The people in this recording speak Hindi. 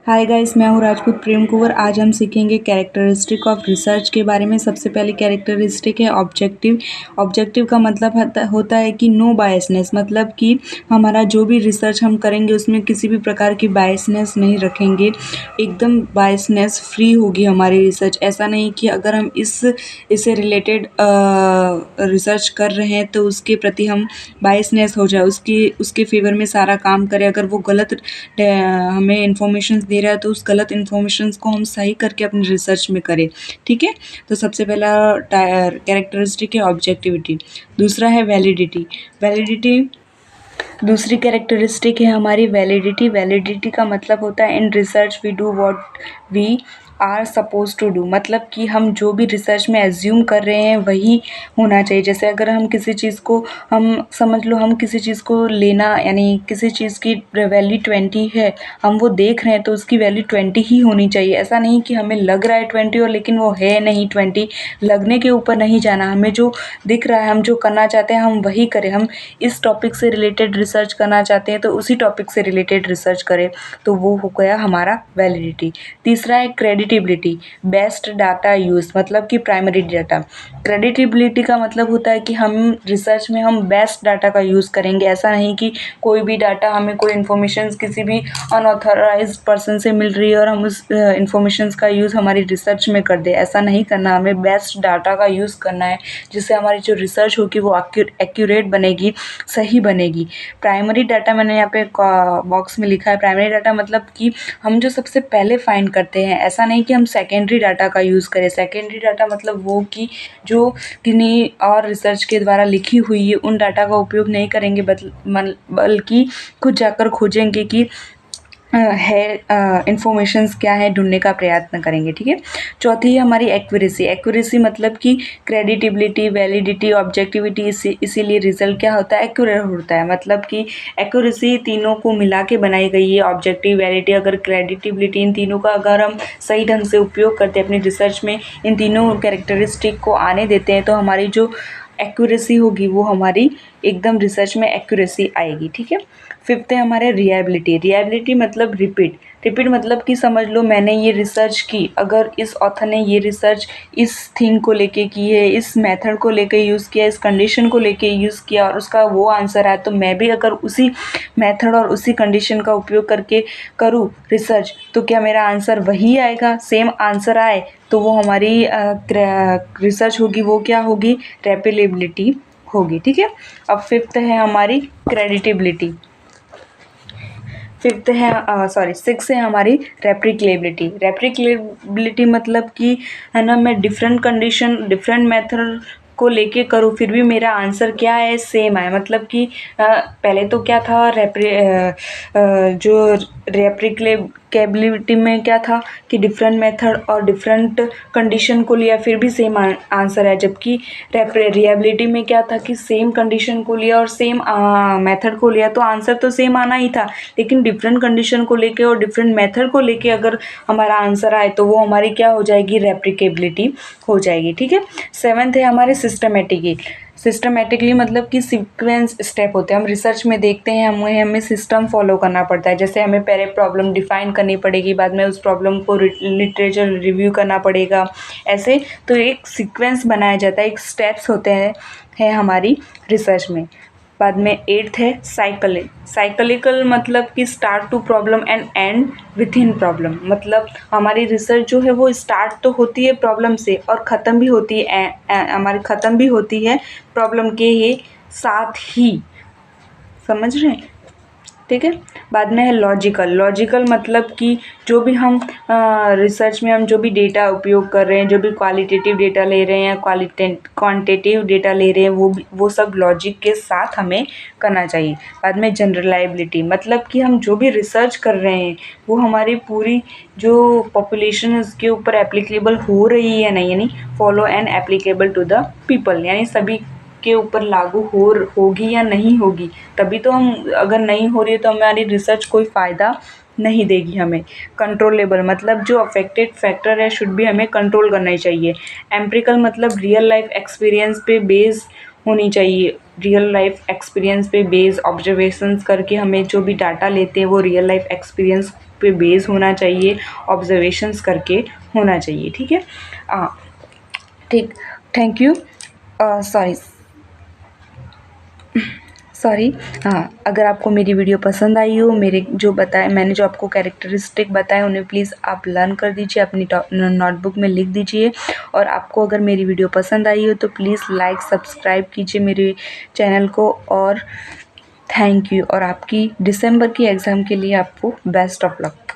हाय गाइस, मैं हूँ राजपूत प्रेम कुंवर। आज हम सीखेंगे कैरेक्टरिस्टिक ऑफ रिसर्च के बारे में। सबसे पहले कैरेक्टरिस्टिक है ऑब्जेक्टिव। ऑब्जेक्टिव का मतलब होता है कि नो बायसनेस, मतलब कि हमारा जो भी रिसर्च हम करेंगे उसमें किसी भी प्रकार की बायसनेस नहीं रखेंगे, एकदम बायसनेस फ्री होगी हमारी रिसर्च। ऐसा नहीं कि अगर हम इससे रिलेटेड रिसर्च कर रहे हैं तो उसके प्रति हम बायसनेस हो जाए, उसके फेवर में सारा काम करें। अगर वो गलत हमें इंफॉर्मेशन दे रहा है तो उस गलत इन्फॉर्मेशन को हम सही करके अपनी रिसर्च में करें। ठीक है, तो सबसे पहला कैरेक्टरिस्टिक है ऑब्जेक्टिविटी। दूसरा है वैलिडिटी। वैलिडिटी दूसरी कैरेक्टरिस्टिक है हमारी वैलिडिटी। वैलिडिटी का मतलब होता है in research we do what we are suppose to do, मतलब कि हम जो भी रिसर्च में एज्यूम कर रहे हैं वही होना चाहिए। जैसे अगर हम किसी चीज़ को, हम समझ लो हम किसी चीज़ को लेना, यानी किसी चीज़ की वैल्यू 20 है, हम वो देख रहे हैं तो उसकी वैल्यू 20 ही होनी चाहिए। ऐसा नहीं कि हमें लग रहा है 20 और लेकिन वो है नहीं 20। लगने के ऊपर नहीं जाना, हमें जो दिख रहा है, हम जो करना चाहते हैं हम वही करें। हम इस टॉपिक से रिलेटेड रिसर्च करना चाहते हैं तो उसी टॉपिक से रिलेटेड रिसर्च करें, तो वो हो गया हमारा वैलिडिटी। तीसरा है क्रेडिटेबिलिटी। बेस्ट डाटा यूज़, मतलब कि प्राइमरी डाटा। क्रेडिटेबिलिटी का मतलब होता है कि हम रिसर्च में हम बेस्ट डाटा का यूज़ करेंगे। ऐसा नहीं कि कोई भी डाटा, हमें कोई इन्फॉर्मेशन किसी भी अनऑथराइज्ड पर्सन से मिल रही है और हम उस इन्फॉर्मेशन का यूज़ हमारी रिसर्च में कर दें, ऐसा नहीं करना। हमें बेस्ट डाटा का यूज़ करना है जिससे हमारी जो रिसर्च होगी वो एक्यूरेट बनेगी, सही बनेगी। प्राइमरी डाटा मैंने यहाँ पे बॉक्स में लिखा है। प्राइमरी डाटा मतलब कि हम जो सबसे पहले फाइंड करते हैं, ऐसा नहीं कि हम सेकेंडरी डाटा का यूज़ करें। सेकेंडरी डाटा मतलब वो कि जो किन्हीं और रिसर्च के द्वारा लिखी हुई है, उन डाटा का उपयोग नहीं करेंगे, बल्कि खुद जाकर खोजेंगे कि है इन्फॉर्मेशंस क्या है, ढूंढने का प्रयत्न करेंगे। ठीक है, चौथी है हमारी एक्यूरेसी। एक्यूरेसी मतलब कि क्रेडिटेबिलिटी, वैलिडिटी, ऑब्जेक्टिविटी, इसीलिए रिजल्ट क्या होता है, एक्यूरेट होता है। मतलब कि एक्यूरेसी तीनों को मिला के बनाई गई है। ऑब्जेक्टिव, वैलिडिटी, अगर क्रेडिटेबिलिटी, इन तीनों का अगर हम सही ढंग से उपयोग करते हैं अपनी रिसर्च में, इन तीनों कैरेक्टरिस्टिक को आने देते हैं, तो हमारी जो एक्यूरेसी होगी वो हमारी एकदम रिसर्च में एक्यूरेसी आएगी। ठीक है, फिफ्थ है हमारे रिलायबिलिटी। रिलायबिलिटी मतलब रिपीट। रिपीट मतलब कि समझ लो मैंने ये रिसर्च की, अगर इस ऑथर ने ये रिसर्च इस थिंग को लेके की है, इस मेथड को लेके यूज़ किया, इस कंडीशन को लेके यूज़ किया और उसका वो आंसर आया, तो मैं भी अगर उसी मेथड और उसी कंडीशन का उपयोग करके करूँ रिसर्च, तो क्या मेरा आंसर वही आएगा, सेम आंसर आए, तो वो हमारी रिसर्च होगी, वो क्या होगी, रेपिलेबिलिटी होगी। ठीक है, अब फिफ्थ है हमारी क्रेडिटेबिलिटी। फिफ्थ है सिक्स है हमारी रेप्लिकेबिलिटी। रेप्लिकेबिलिटी मतलब कि है ना, मैं डिफरेंट कंडीशन, डिफरेंट मेथड को लेके करूँ फिर भी मेरा आंसर क्या है, सेम आए। मतलब कि पहले तो क्या था, जो रेप्लिकेबिलिटी में क्या था कि डिफरेंट मेथड और डिफरेंट कंडीशन को लिया फिर भी सेम आंसर है। जबकि रिएबिलिटी में क्या था कि सेम कंडीशन को लिया और सेम मेथड को लिया तो आंसर तो सेम आना ही था, लेकिन डिफरेंट कंडीशन को लेके और डिफरेंट मेथड को लेके अगर हमारा आंसर आए तो वो हमारी क्या हो जाएगी, रेप्लिकेबिलिटी हो जाएगी। ठीक है, सेवन्थ है हमारे सिस्टमेटिकली मतलब कि सीक्वेंस स्टेप होते हैं। हम रिसर्च में देखते हैं हमें सिस्टम फॉलो करना पड़ता है। जैसे हमें पहले प्रॉब्लम डिफाइन करनी पड़ेगी, बाद में उस प्रॉब्लम को लिटरेचर रिव्यू करना पड़ेगा, ऐसे तो एक सीक्वेंस बनाया जाता है, एक स्टेप्स होते हैं हमारी रिसर्च में। बाद में एट्थ है साइक्लिकल मतलब कि start to problem and end with in problem. मतलब हमारी रिसर्च जो है वो स्टार्ट तो होती है प्रॉब्लम से और ख़त्म भी होती है, हमारी ख़त्म भी होती है प्रॉब्लम के ही साथ ही, समझ रहे हैं। ठीक है, बाद में है लॉजिकल मतलब कि जो भी हम रिसर्च में हम जो भी डेटा उपयोग कर रहे हैं, जो भी क्वालिटेटिव डेटा ले रहे हैं, क्वांटिटेटिव डेटा ले रहे हैं, वो सब लॉजिक के साथ हमें करना चाहिए। बाद में जनरलाइबिलिटी मतलब कि हम जो भी रिसर्च कर रहे हैं वो हमारी पूरी जो पॉपुलेशन है उसके ऊपर एप्लीकेबल हो रही है या नहीं, यानी follow and applicable to the people, यानी सभी के ऊपर लागू होगी या नहीं होगी, तभी तो हम, अगर नहीं हो रही है तो हमारी रिसर्च कोई फ़ायदा नहीं देगी हमें। कंट्रोलेबल मतलब जो अफेक्टेड फैक्टर है शुड भी हमें कंट्रोल करना ही चाहिए। एम्पिरिकल मतलब रियल लाइफ एक्सपीरियंस पे बेस होनी चाहिए, रियल लाइफ एक्सपीरियंस पे बेस ऑब्जर्वेशंस करके हमें जो भी डाटा लेते हैं वो रियल लाइफ एक्सपीरियंस पे बेस होना चाहिए, ऑब्जर्वेशंस करके होना चाहिए। ठीक है, ठीक, थैंक यू। सॉरी। हाँ, अगर आपको मेरी वीडियो पसंद आई हो, मैंने जो आपको कैरेक्टरिस्टिक बताए उन्हें प्लीज़ आप लर्न कर दीजिए, अपनी नोटबुक में लिख दीजिए। और आपको अगर मेरी वीडियो पसंद आई हो तो प्लीज़ लाइक सब्सक्राइब कीजिए मेरे चैनल को। और थैंक यू। और आपकी दिसंबर की एग्ज़ाम के लिए आपको बेस्ट ऑफ लक।